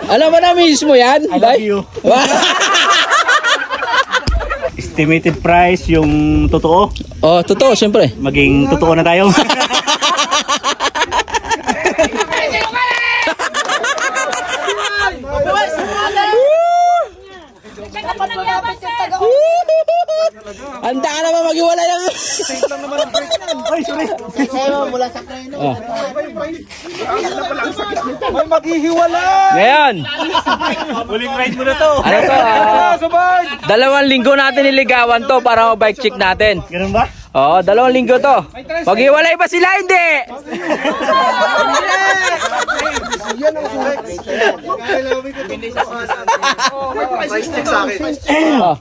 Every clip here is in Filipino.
Alam mo na mismo yan? I love you. Estimated price yung totoo. Oh, totoo, siyempre. Maging totoo na tayo. Handa ka naman mag-iwalay lang. Ay, sorry. Mula sa kreno. May maghihiwala. Ngayon, Huling ride mo na to. ano to? 2 linggo natin niligawan to para ma-bike check natin. Ganun ba? Oo, 2 linggo to. Mag-iwalay ba sila? Hindi! Oh,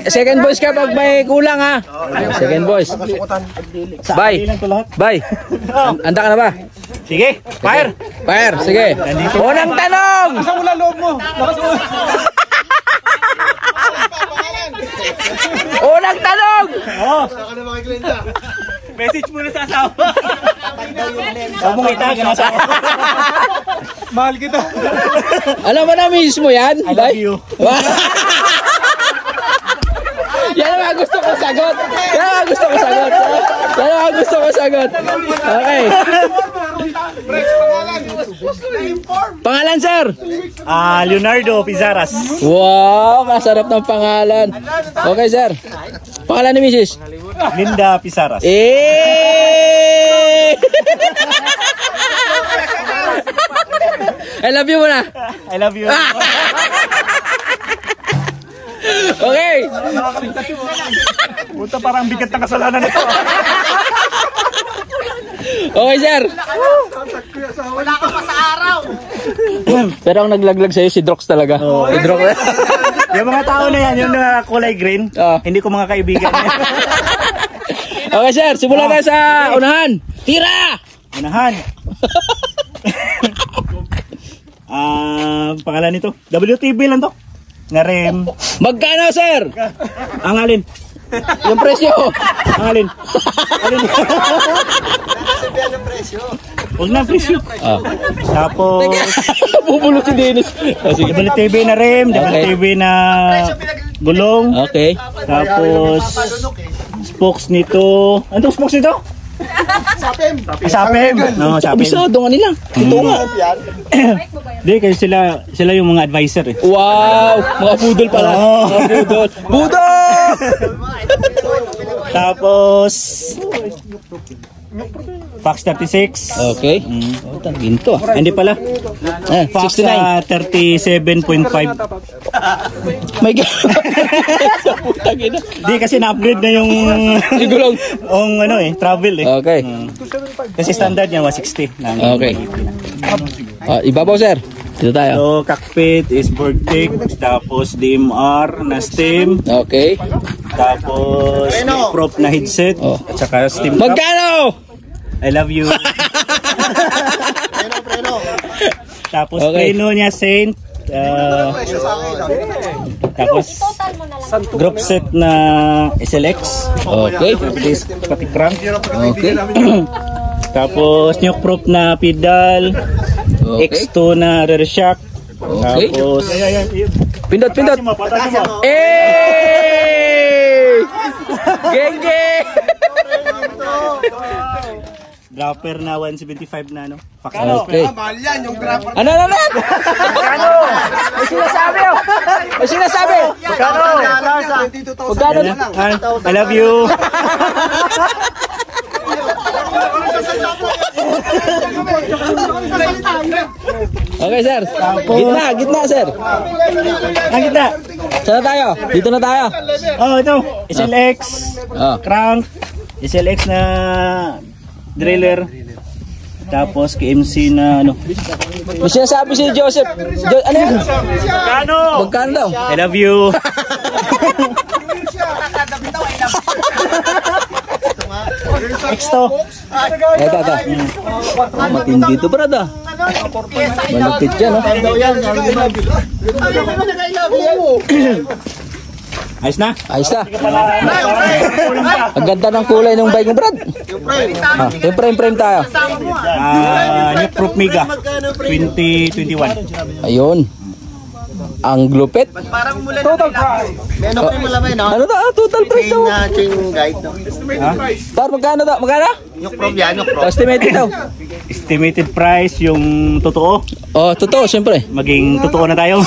second voice ka pag may kulang ha. Second voice. Bye. Bye. Handa ka na ba? Sige, fire. Fire, sige. Unang tanong! Saan wala loob mo? Unang tanong! Oh. Message mo na sa asawa. Huwag mong itaga na asawa. Mahal kita. Alam mo na mismo yan? I love you. Yan ang gusto ko sagot. Yan ang gusto ko sagot. Yan ang gusto ko sagot. Okay. Pangalan, sir? Leonardo Pizaras. Wow, masarap ng pangalan. Okay, sir. Pangalan ni Mrs. Linda Pizaras. I love you muna. I love you. Okay. Puta, parang bigat ng kasalanan nito. Okay, sir. Wala ka pa sa araw. Pero ang naglaglag sa'yo si Drox talaga. Si Drox. Yung mga tao na yan, yung kulay green, hindi ko mga kaibigan. Okay, sir. Simulan tayo sa unahan. Tira! Unahan. Pangalan nito, WTB lang to. Na rem. Magkano, sir? Ang alin? Yung presyo. Ang alin? Alin? Huwag na presyo. Tapos Bubulot si Dennis. Sige. WTB na rem, WTB na gulong. Okay. Tapos spokes nito. Ano spokes nito? Sapem. No, sapem. Abisado nga nila. Ito nga. Hindi, kasi sila yung mga advisor eh. Wow! Mga budol pala. Mga budol. Budol! Tapos Fox 36. Okay. Oh, ginto. Hindi pala. Fox 69. 37.5. My God. Sa putang ina. Hindi kasi na-upgrade na yung Igulong. ano travel eh. Okay. Kasi standard niya 160. Okay. Ibabaw, sir. Dito tayo. So cockpit is Vortec, tapos DMR na stem. Okay. Tapos prop na headset at saka steam cap. Magkano? I love you. Tapos preno niya Saint. Tapos group set na SLX. Okay. Disc pati crank. Okay. Tapos new prop na pedal. Okay. X2 na rear shock. Okay. Tapos Pindot. Genge! dropper na 175 na ano. Okay. Mahal yan, yung grapper. Ano? May sinasabi oh. May sinasabi. Magkano? I love you. Okay, sir. Gitna, sir. Ang gitna. Saan na tayo? Dito na tayo. Oh, ito. SLX. Crank. SLX na driller. Tapos KMC na ano. May sinasabi si Joseph. Ano yan? Magkano daw? I love you. X2. Ito. Matindi ito, brad ah. Malapit yan, oh. Ayos na? Ayos na. Ang ganda ng kulay ng bike mo, brad. Yung frame tayo. New Proof Mega 2021. Ayun. Ang glupit. Parang mula Total price. Meron ko yung malamay, no? Ano to? Total price daw. Chain guide, no? Par, magkano to? Magkano? Yung prom yan, yung prom. Estimated daw. Estimated price yung totoo. Oh, totoo, siyempre. Maging totoo na tayo.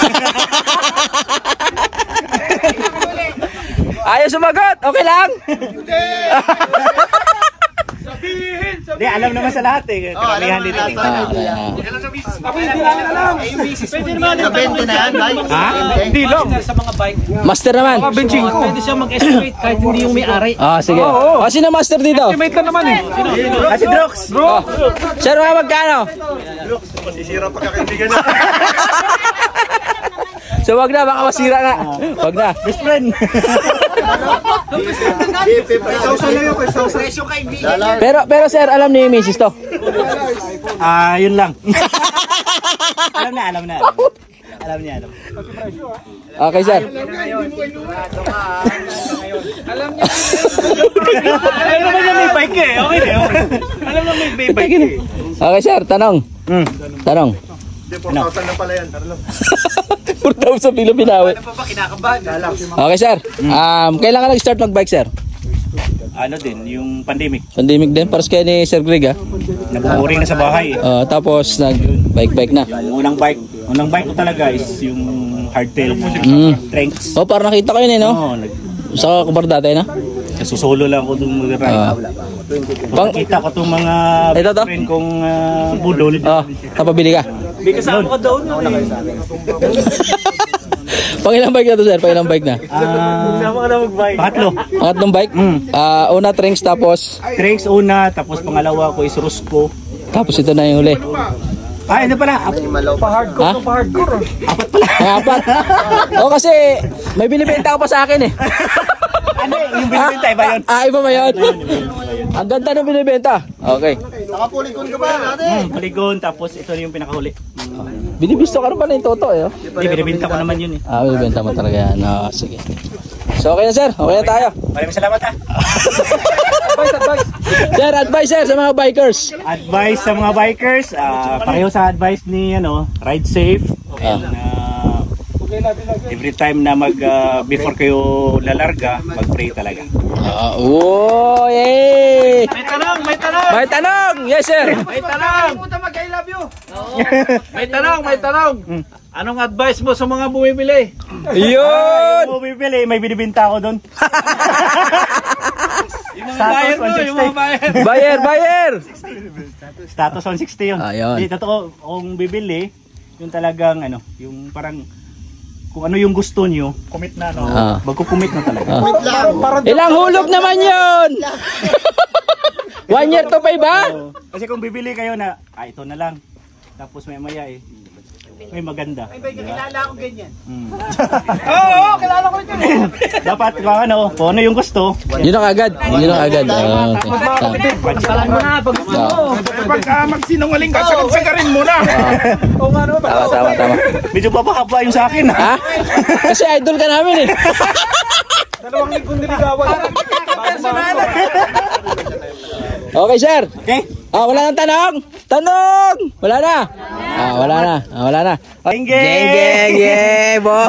Ayaw sumagot. Okay lang. Hindi, alam naman sa lahat eh. Karamihan dito. Ako hindi lang alam. Nabente na yan, bay? Ha? Hindi lang. Master naman. Benching ko. Pwede siya mag-estimate kahit hindi yung may-ari. Ah, sige. Oo. Oh, sino master dito? Estimate lang naman eh. Si Drox. Oh. Sir, mga magkano? Masisira pa kakaibigan na. So wag na, baka masira nga. Wag na. Best friend. Presyo kaibigan. Pero sir, alam ni Mrs. to. Yun lang. Alam na. Alam niya. Okay, sir. Alam naman niya may bike eh. Okay na. Alam naman may bike eh. Okay, sir, tanong. Tanong. 4,000 na pala yan. 4,000 bilo binawi. Ano pa ba kinakabahan? Okay, sir. Kailan ka nag-start mag-bike, sir? Ano din, yung pandemic. Pandemic din, paras kayo ni Sir Greg, ha? Nag-boring na sa bahay. Tapos nag-bike na. Yung unang bike ko talaga is yung hardtail Tranks. Oh, parang nakita ko yun, eh, no? Oo, Sa kubar dati, no? nasusolo lang ako itong mag-ride. Pang- Nakita ko itong mga Ito to? friend kong budol. Napabili ka? May kasama ka doon. Pangilang bike na to, sir? Pangilang bike na? Kasama ka na mag-bike. Pangatlo. Pangatlong bike? Una, Tranks, tapos... Tranks una, tapos pangalawa ko is Rusco. Tapos ito na yung huli. Ano pala? Ha? Pa-hardcore. Apat pala. Apat. O kasi may binibenta ka pa sa akin, eh. Ano yung binibenta? Iba yun? Iba ba yun? Ang ganda ng binibenta. Okay. Nakapulikon ka ba natin? Paligon, tapos ito yung pinakahuli. Binibisto ka rin pala yung toto, eh. Oh. Hindi, binibenta ko naman yun eh. Binibenta mo talaga yan. Sige. So okay na, sir. Okay na tayo. Maraming salamat ha. Sir, advice, sir, sa mga bikers. Advice sa mga bikers, pareho sa advice ni ride safe. Every time na before kayo lalarga, mag-pray talaga. Yay! May tanong! May tanong! Yes, sir. May tanong! mag-I love you. May tanong! Anong advice mo sa mga bumibili? Yun! Kung bibili, may binibinta ako doon. Yung mga buyer mo, yung mga buyer. Buyer! Status 160 yun. Ayun. Hindi, totoo, kung bibili, yung talagang yung parang kung ano yung gusto nyo, commit na magko-commit na talaga. Ilang hulog naman yun? 1 year to pay ba? Kasi kung bibili kayo na, ito na lang. Tapos maya may maganda. Kilala ko ganyan. Oo, kilala ko rin yun. Dapat kung ano yung gusto. Yun ang agad. Okay. Kalan mo na, pag gusto mo. Pagka magsinungaling ka, sagat-sagarin mo na. Oo nga naman. Tama. Medyo babahaba yung sa akin. Ha? Kasi idol ka namin, eh. 2 linggong niligawan. Okay, sir. Okay? Wala nang tanong? Tanong! Wala na. Wala na. Geng! Geng, yeah, bo.